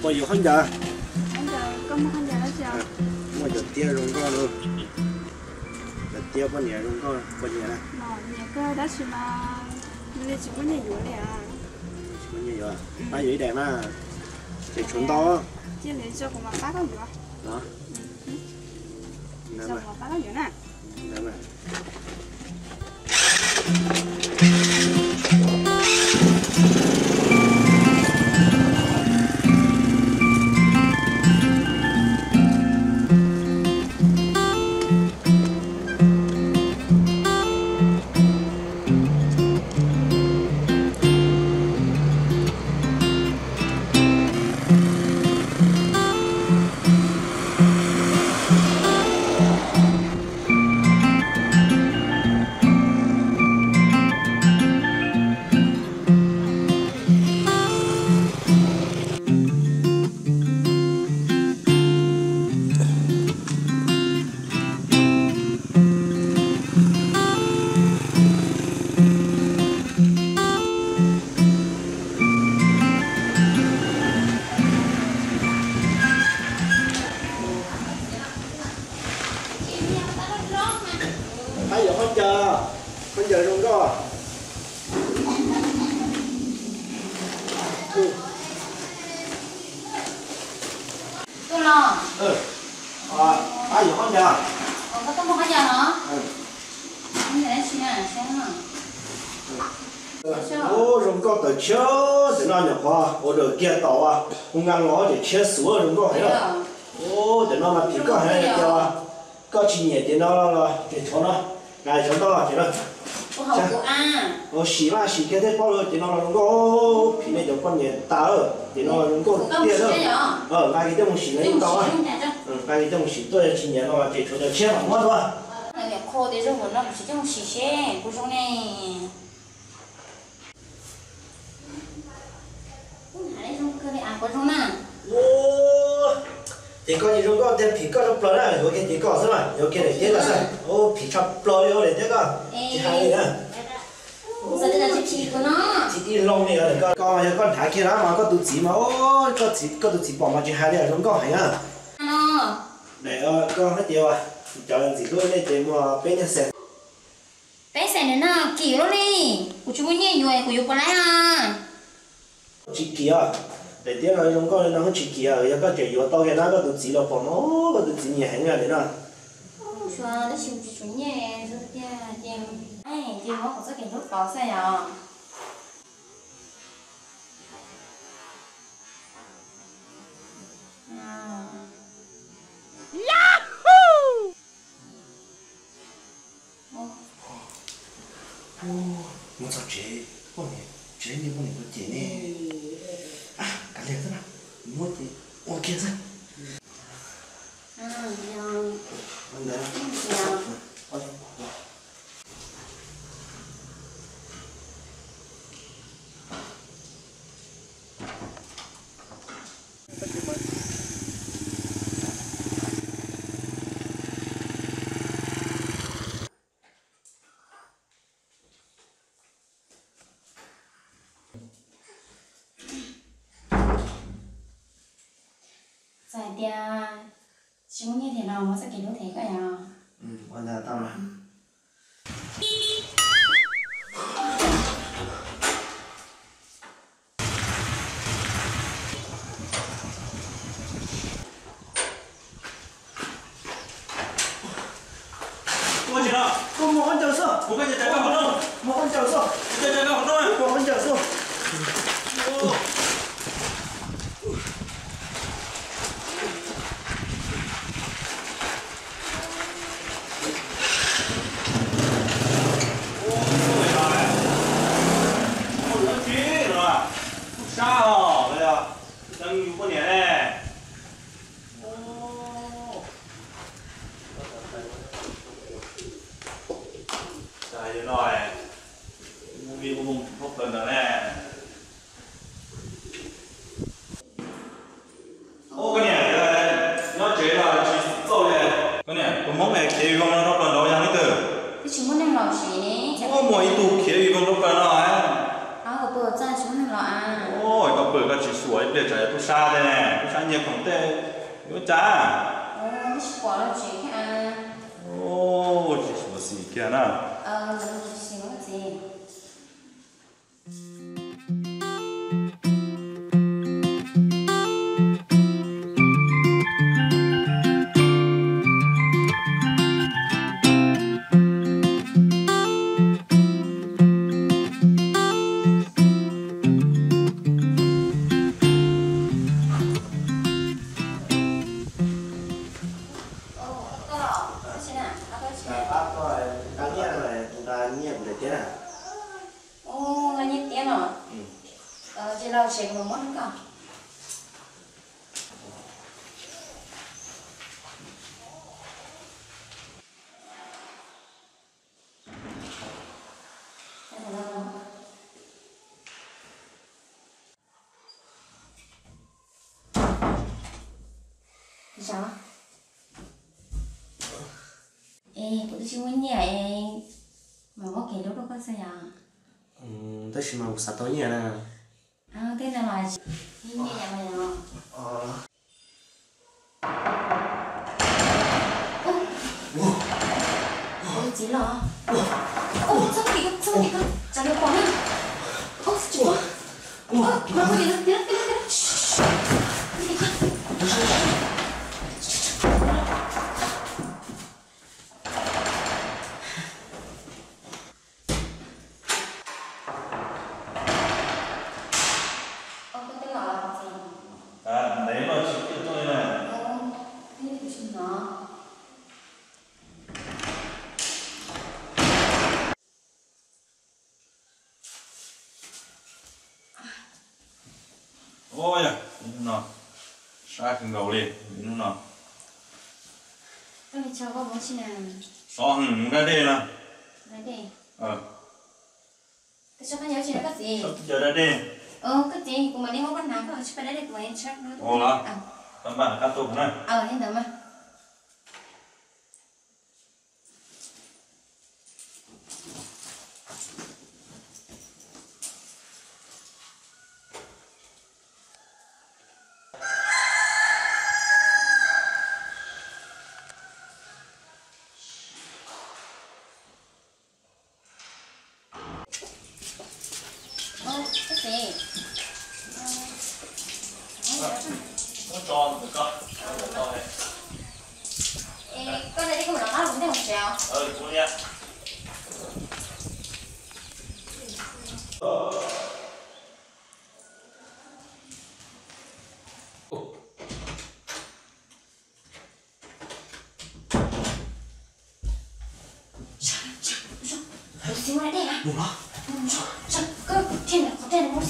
bao nhiêu hơn giờ? Anh giờ có một con giờ đó chưa? Mà giờ tia rong con luôn. Giờ tia bao nhiêu rong con bao nhiêu này? Nhà cái đó chỉ mà mình chỉ có nhà dừa này à. Chỉ có nhiều à? Bao nhiêu đẹp mà? Để chuẩn to. Chỉ lấy cho của mà bác có dừa. Đó. Cho của bác có dừa nè. Đẹp mà. Bây giờ con chờ rong co. Cô lo. Bây giờ con chờ. Có tao một cái giờ hả? Anh để xin à, xem hả? Rong co tới chưa, từ nào nhập hoa, rồi kia tàu à, không ngang ngó để chia số rong co hay là, từ nào mà chỉ có hay là kia, có chỉ nhẹ thì nó là để cho nó, này cho nó thì nó. Cô học của à? Xí mà xí kia thế bao giờ thì nó là rong co, thì này cho con nhẹ ta ở, thì nó là rong co kia thôi. Ngay cái đó một xí này to à, ngay cái đó một xí tôi chỉ nhẹ nó là để cho nó chia bằng hoa thôi. Này khô thì rồi nó chỉ trong xí xe, cô trong này. Có trong nào? Thì con gì rong co thì皮搞成 blo 了，有给你搞是吧？有给你点个噻，皮差 blo 有的这个，其他的呢？ Giờ đây là chiếc皮của nó. Chỉ đi lông này rồi, con mà con thái kia đó mà có tụt chỉ mà, có tụt chỉ bỏ mà chỉ hai này rong co hay à? Nó. Này con hết tiêu à? Cho gì luôn này để mà bên nhà xe. Bé xe này nó kiểu luôn đi, của chú nhỉ rồi, của chú có lấy à? Chỉ kia, để tiêu là rong co nó không chỉ kia, rồi có chỉ vô to cái nó có tụt chỉ là bỏ nó, có tụt chỉ nhẹ hơn rồi đó. Chúa, nó chịu chú nhẹ, rồi kia, chim, ai, chim nó có rất cái lúc có xe à? Yahoo! Muốn sao chế, con này chế như con này có chế này, cả liền thế nào, muốn thì ok ra. Rồi. Anh đấy. Rồi. Giải tia chúng như thế nào nó sẽ kiểu như thế cả à? Con là tao mà. cô chị nào? Cô một con chào sơ. Một cái gì chạy vào hoạt động? Một con chào sơ. Chạy vào hoạt động à? Một con chào sơ. Sao? Bây giờ đang nhiều con nhẹ này. Trời ơi, vì của vùng phúc lần đó nè. Ô cái này nó chế là chỉ rồi này. Cái này tôi mong mẹ kia con nó lần đó Thì chúng muốn đem lò xí này. Ô mỗi tụ kia con nó lần đó. Có bữa ra chúng mình lo à. Ôi, có bự cái chỉ suối để chạy tu sa đây nè, tu sa nhiều không tệ, có chả. Ồ, cái quả là chỉ cái à. Ồ, chỉ suối gì kia nè. Là chỉ xin cái gì? Chị lo chuyện một món cả. Sao? Ê, bữa chị muốn nhảy mà có kể lúc đó có sao à? Thế chỉ mà một sạch tối nhẹ nè. À, thế nào là như vậy mà nhở? Ôi, chỉ lo. Ôi, sao kì cơ? Chẳng được quá nè. Ôi, chị quá. Mà có gì đó, đi Đấy mà chỉ biết tôi này. Ôi à, nhìn nó sao không gầu đi, nhìn nó. Tôi cho có bố chị nào. Sao ra đây nè. Ra đây. Tôi cho các nhớ chị là cái gì? Giờ ra đây. Cái gì? Của mình đi không có nắng rồi, chứ phải để của em chắc nữa. Ồ đó. Tấm bản cắt tụng này. Hiện tại mà. Cái gì? Nó tròn được con. Rồi. Con này đi không phải nó đúng không chèo? Cô nha. Xin lỗi đây à? Đúng đó. Cái trên này có tên là